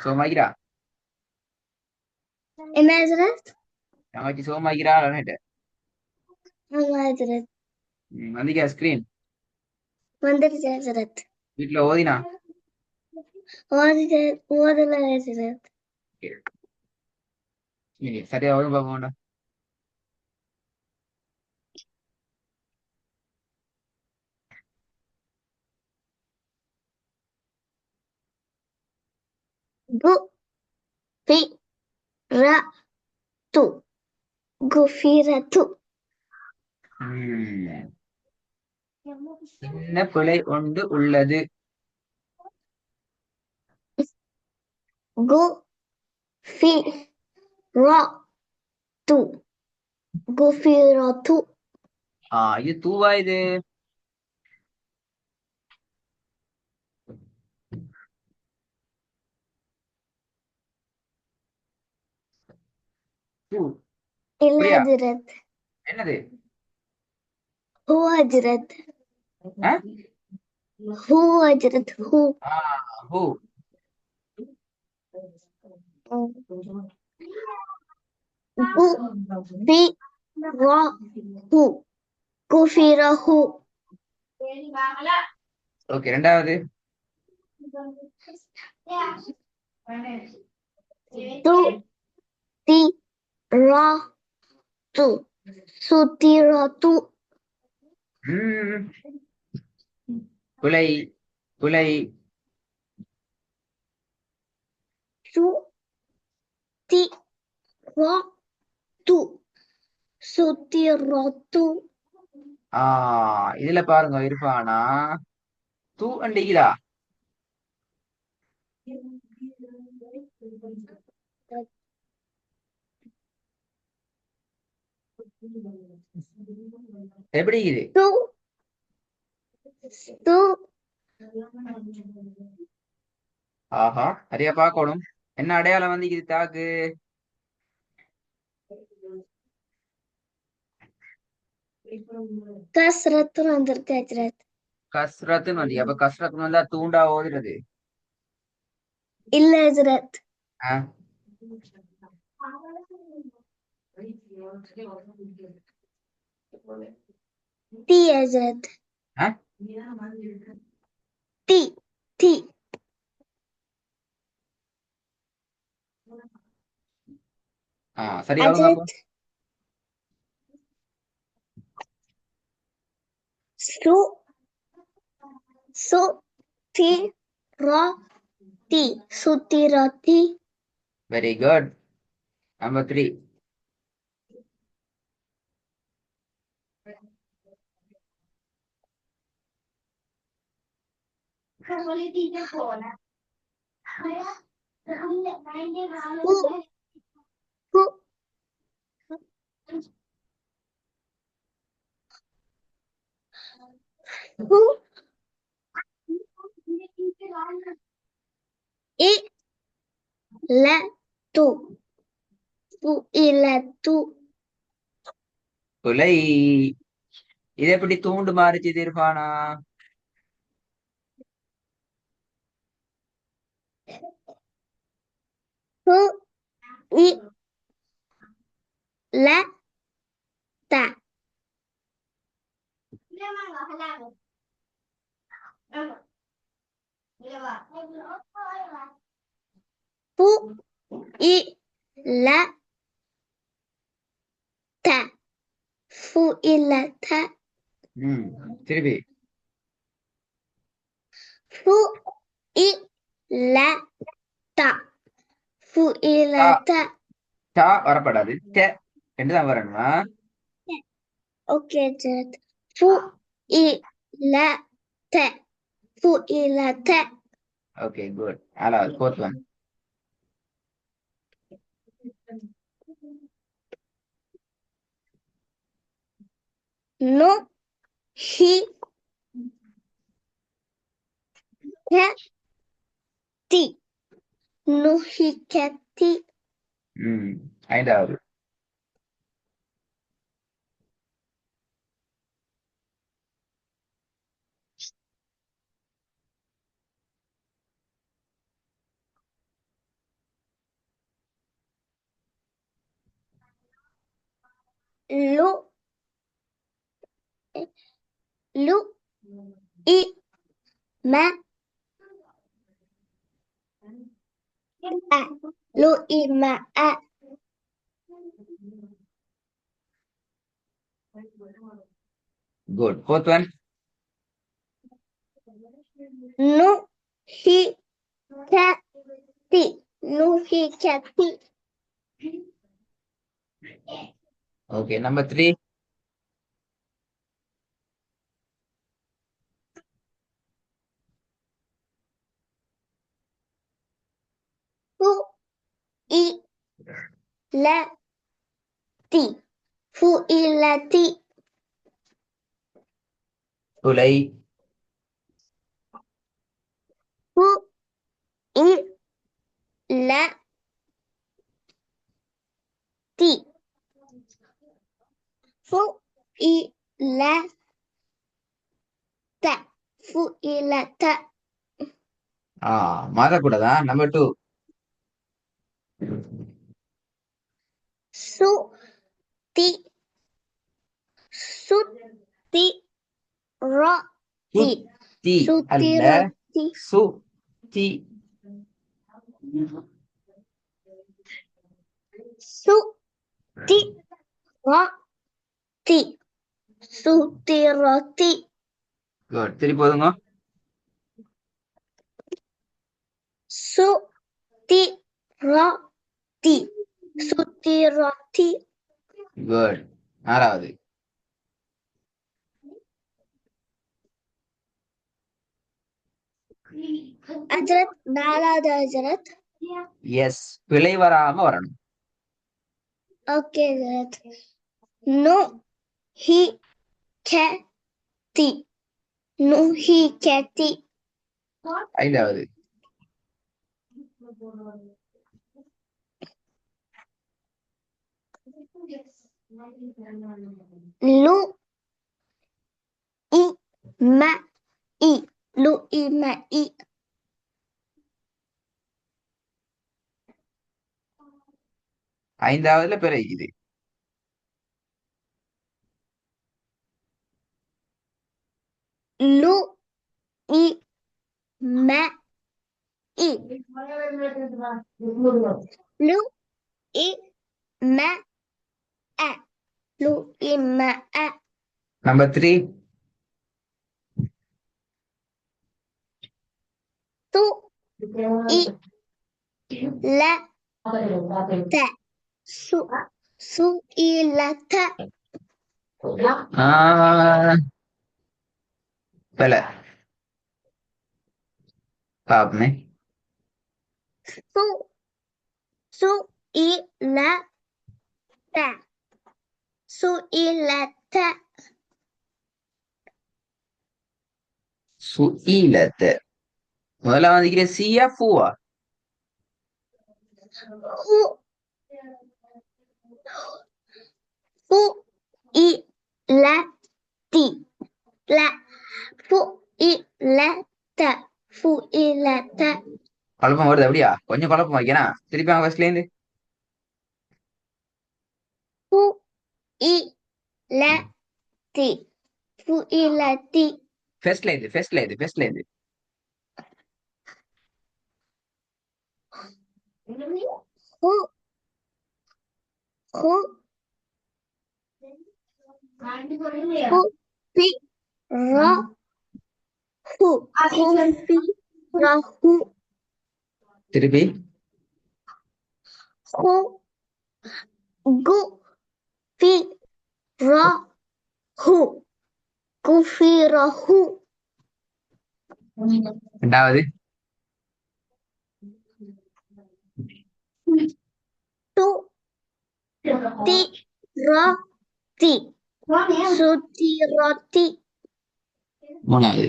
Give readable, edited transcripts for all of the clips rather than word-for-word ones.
சோமாக்கிறா. என்ன ஹஜரத்? தங்கச்சி சோமாக்கிறா. ஆமா ஹஜரத். வந்திக்கா ஸ்கிரீன். வந்துருச்சு ஹஜரத். வீட்டுல ஓதினா. ஓதல ஹஜரத். சரியா வரும் பார்க்க. கு பி ர து குஃபிரத்து. என்ன பிழை ஒன்று உள்ளது. கு ஃபி ரா து குஃபிரத்து. இது தூவா இது. தூ. இல்ல அப்படியா? ஹஜரத். என்னது? ஹூ ஹஜரத். ஆ? ஹூ ஹஜரத் ஹூ. ஆ, ஹூ. கு பி ரா ஹூ குஃபிரஹு. ஓகே, ரெண்டாவது. து தி ரா து சுத்திரத்து. ம், பிழை. பிழை. சு தி ரா து சுத்திரத்து. இதுல பாருங்க இருப்பானா. தூ அண்டிக்குதா. எப்படி இது? து து ஆஹா, சரியா பார்க்கணும். என்ன அடையாளம் வந்து இது தாக்கு. கஸ்ரத்து வந்திருக்கு ஹஜரத். கஸ்ரத்துன்னு வந்து அப்ப கஸ்ரத் வந்தா தூண்டா ஓதுறது. இல்ல ஹஜரத். ஆ, தி ஹஜரத். ஆ? தி தி சரி அவங்க அப்போ. ஹஜரத். சு சு தி ரா தி சுத்திரத்தி. Very good. நம்பர் 3. ஹு ஹு ஹு இ ல து ஹு இல து. பிழை. இது எப்படி தூண்டு மாறிச்சு தீர்ப்பானா. ஹு இ ல த ஹு இ ல த ஹு இல த. திருப்பி. ஹு இ ல த ஹு இல டா. த. டா வரப்படாது. டெ என்றுதான் வரணுமா. ஓகே ஹஜரத். ஹு இ ல த ஹு இல த. Okay, good. அதாவது ஃபோர்த் ஒன். நு ஹி க தி நுஹிகதி. ஐந்தாவது. லு லு இ ம அ லு இ ம அ Good. Fourth one. நு ஹி க தி நு ஹி க தி Okay. Number 3. ஃபு இ ல தி ஃபு இ ல தி Tulai. ஃபு இ ல தி ஃபு இ ல த ஃபு இ ல த மாறக்கூடாதா? Number 2. சு தி சு தி ர தி Ti சு தி அல்ல. ர தி Su ti. சு தி ர தி சு தி ர தி Good. திருப்பி போதுங்க. சு தி ர தி சு தி ர தி Good. 4வது. ஹஜரத் 4வது ஹஜரத் எஸ். பிழை வராம வரணும். ஓகே ஹஜரத் நு ஹி க தி நு ஹி க தி 5வது. லு இ ம இ லு இ ம இ 5வதுல பிழை இது. லு இ ம இ லு இ ம அ லு இ ம அ Number 3. து இ ல த சு சு இ ல த பிழை. பாப்பமே. சு சு இ ல த சு இ ல த சுஇலத்த. முதல்ல வந்துக்கிற சியா ஃபூவா? ஹு ஃபு இ ல தி ல ஃபு இ ல த ஃபு இ ல த குழப்பம் வருது அப்படியா? கொஞ்சம் குழப்பம் வைக்கணும். திருப்பி அவங்க ஃபர்ஸ்ட்ல இருந்து. ஃபு இ ல தி ஃபு இ ல தி ஃபர்ஸ்ட்ல இருந்து. ஹு ஹு ஹு பி ர ஹு ஹு பி ர ஹு திருப்பி. ஹு கு பி ர ஹு குஃபி ர ஹு 2வது. து தி ர தி சுத்தி ர தி 3வது.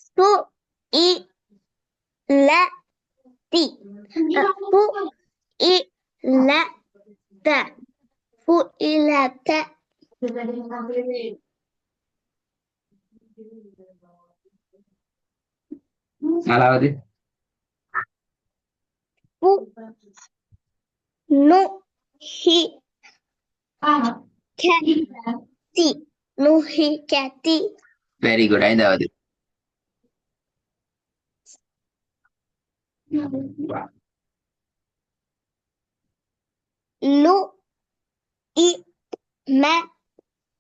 சு இ ல தி ஃபு இ ல த ஃபு இ ல த 4வது. ஃபு Nu hi kati. Nu hi kati. Very good. ஐந்தாவது. Lu i ma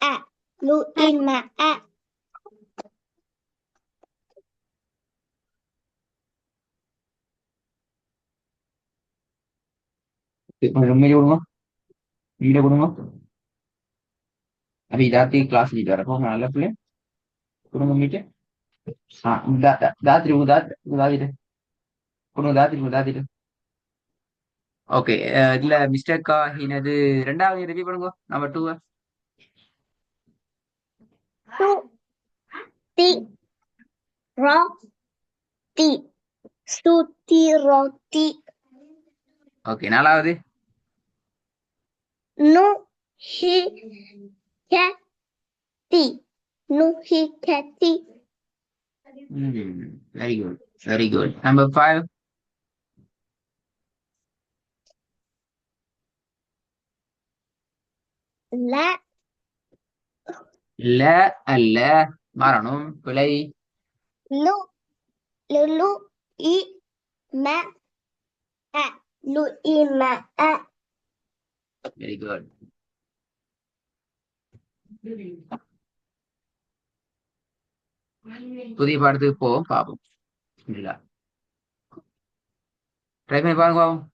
a. Lu i ma a. உண்மையிலே கொடுங்க. நீங்களே கொடுங்க. अभी जाती क्लास लीडर रखो நல்ல பிள்ளை. கொடுங்க மீட்டு. दात्री दादी கொடுங்க दादी. ஓகே. இதுல மிஸ்டேக்கா இனது ரெண்டாவது ரிவ்யூ பண்ணுங்க. Number 2. Tu ti ro ti. Suti roti. Okay. நாலாவது. Nu hi kati. Nu hi kati. Very good. Very good. Number 5. La ல அல்ல மாறணும். பிழை. lu lu i ma a. Lu i ma a. Very good. புதிய பாடத்துக்கு போவோம், பார்ப்போம். இல்ல ட்ரை பண்ணி பாருங்க பாப்போம்.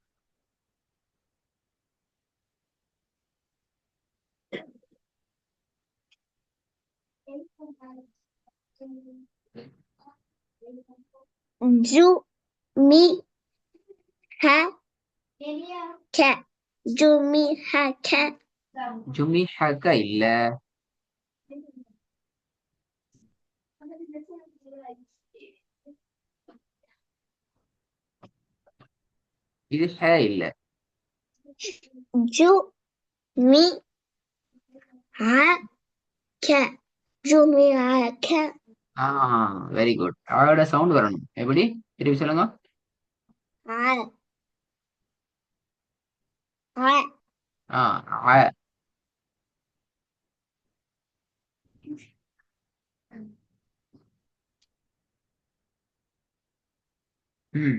Ju mi ha ka. Ju mi ha ka. ஜுமி ஹக்க இல்ல. இது ஹ இல்ல. Ju mi ha ka. Ju mi ha ka. Very good. அவளோட சவுண்ட் வரணும். எப்படி திருப்பி சொல்லுங்க. Ha ha. ஆ ஆ. ம்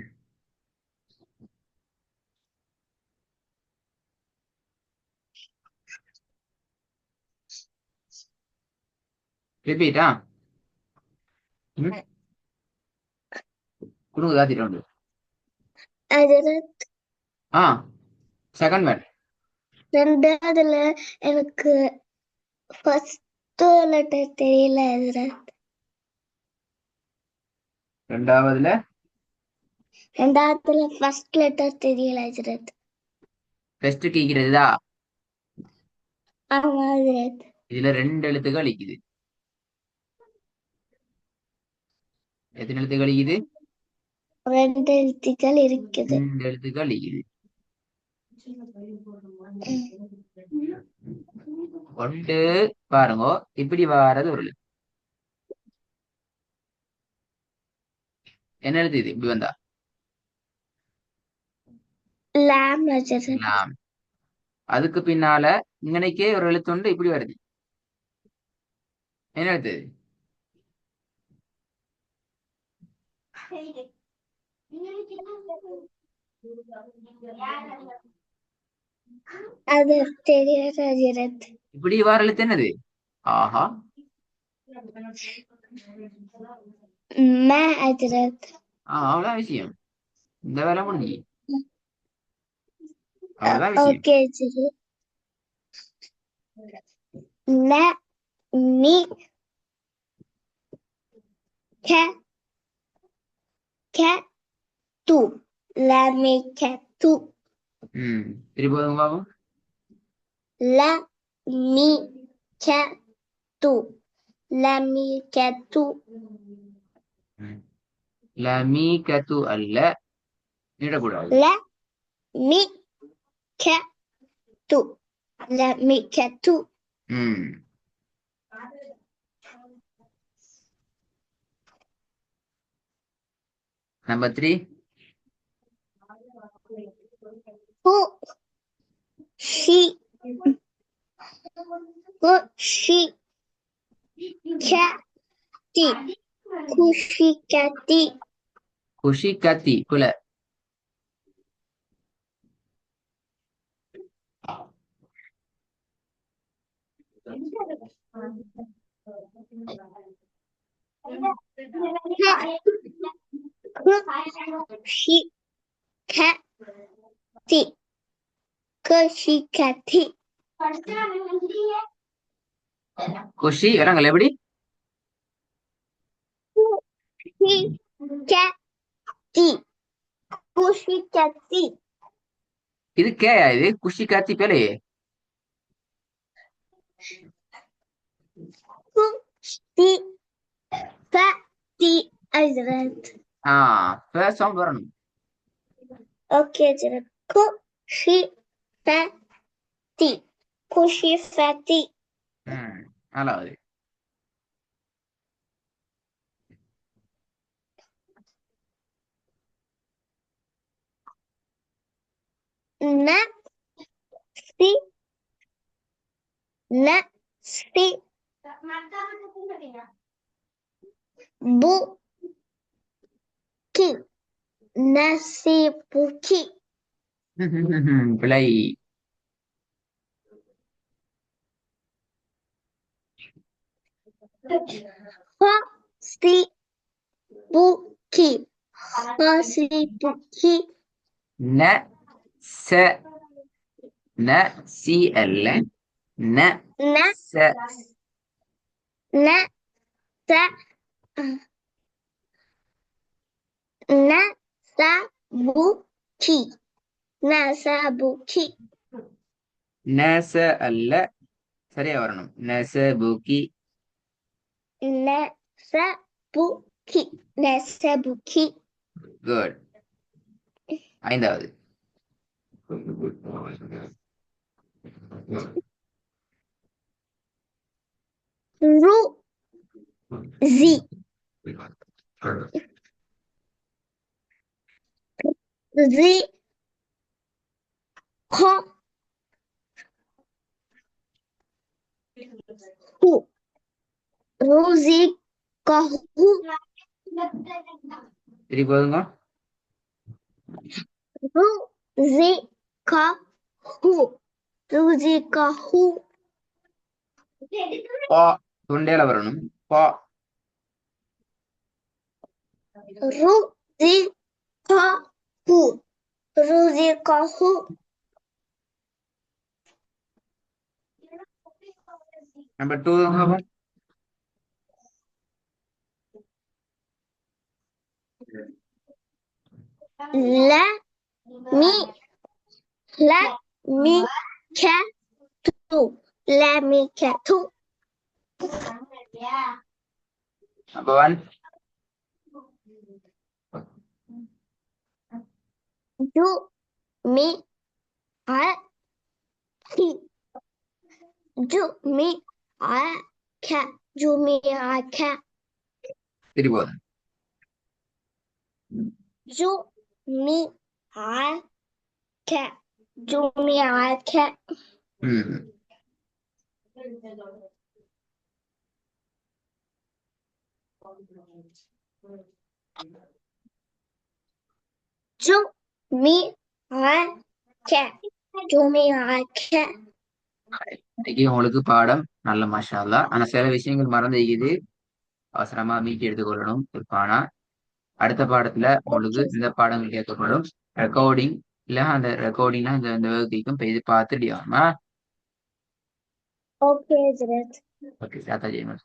ரிப்பீட்டா. கொடுங்க தாத்திட்டு உண்டு. அதுல ஆ செகண்ட் வேர்ட். ரெண்டாவதுல எனக்கு ஃபர்ஸ்ட் லெட்டர் தெரியல. அதுல ரெண்டாவதுல ரெண்டாவதுல ஃபர்ஸ்ட் லெட்டர் தெரியல. அதுல ஃபர்ஸ்ட் கீக்கிறதா. ஆமா அதுல இதுல 2 எழுத்துக்கள் இருக்குது. எத்தனை எழுத்துக்கள் இருக்குது? 2 எழுத்துக்கள் இருக்குது. 2 எழுத்துக்கள் இருக்குது. ஒன்று பாருங்க. இப்படி வாரது ஒரு எழுத்து. என்ன எழுத்து இது? இப்படி வந்தா லாம் அதுல லாம். அதுக்கு பின்னால இங்கனைக்கே ஒரு எழுத்து உண்டு. இப்படி வருது. என்ன எழுத்து? அது தெரியாது. அதுல இப்படி வார எழுத்து என்னது? ஆஹா. ம அதுல அவ்வளவுதான் விஷயம். இந்த வேலை முடிஞ்சு. அவ்வளவுதான் விஷயம். ஓகே. சரி. ந மி க க து. ல மி க து. திருப்பி போதுங்க பாபு. ல மி க து. ல மி க து. லமீ கத்து அல்ல. நீடக்கூடாது. ல மி க து. ல மி க து. நம்பர் 3. ஹு she, she, catty, cushy catty, குஷி கத்தி குல. cushy catty, cushy catty, குஷி வரங்கள எப்படி? cushy catty, cushy catty, இது கேயா இது குஷி கத்தி பேலையே. cushy catty, Hazrat. First sound வரணும். Okay, Hazrat. Cushy fatty, cushy fatty, நாலாவது. nasty, nasty, bookie, nasty bookie, பிழை. fussy bookie, fussy bookie, ந ச ந சி அல்ல ந ச nasa, nasabuki, nasabuki, ந ச அல்ல சரியா வரணும். ந ச புக்கி. nasabuki, nasabuki, good. ஐந்தாவது. ruzi, zi, ko, hu, ruzi, kahu, சரி போதுங்க. ruzi, kahu, ruzi, kahu, பா தொண்டையில வரணும். பா ruzi, kahu, ruzi, kahu, number 2 தாங்க. let me, let me cattu, let me cattu, number 1 do me, I, he, do me, I, cat, do me, I, cat, சரி போதும். do me, I, cat, do me, I, cat, do me, I, cat, do me, I, cat. இன்னைக்கு உங்களுக்கு பாடம் நல்ல மாஷா அல்லாஹ். ஆனா சில விஷயங்கள் மறந்துக்குது, அவசரமா மீட்டி எடுத்துக்கொள்ளணும். ஆனா அடுத்த பாடத்துல உங்களுக்கு இந்த பாடங்கள் கேட்கப்படும். ரெக்கார்டிங் இல்ல அந்த ரெக்கார்டிங்னா இந்த வகுதிக்கும் இது பார்த்துடியாமா. Okay, Hazrat. ஓகே சாத்தா ஜெயமன்.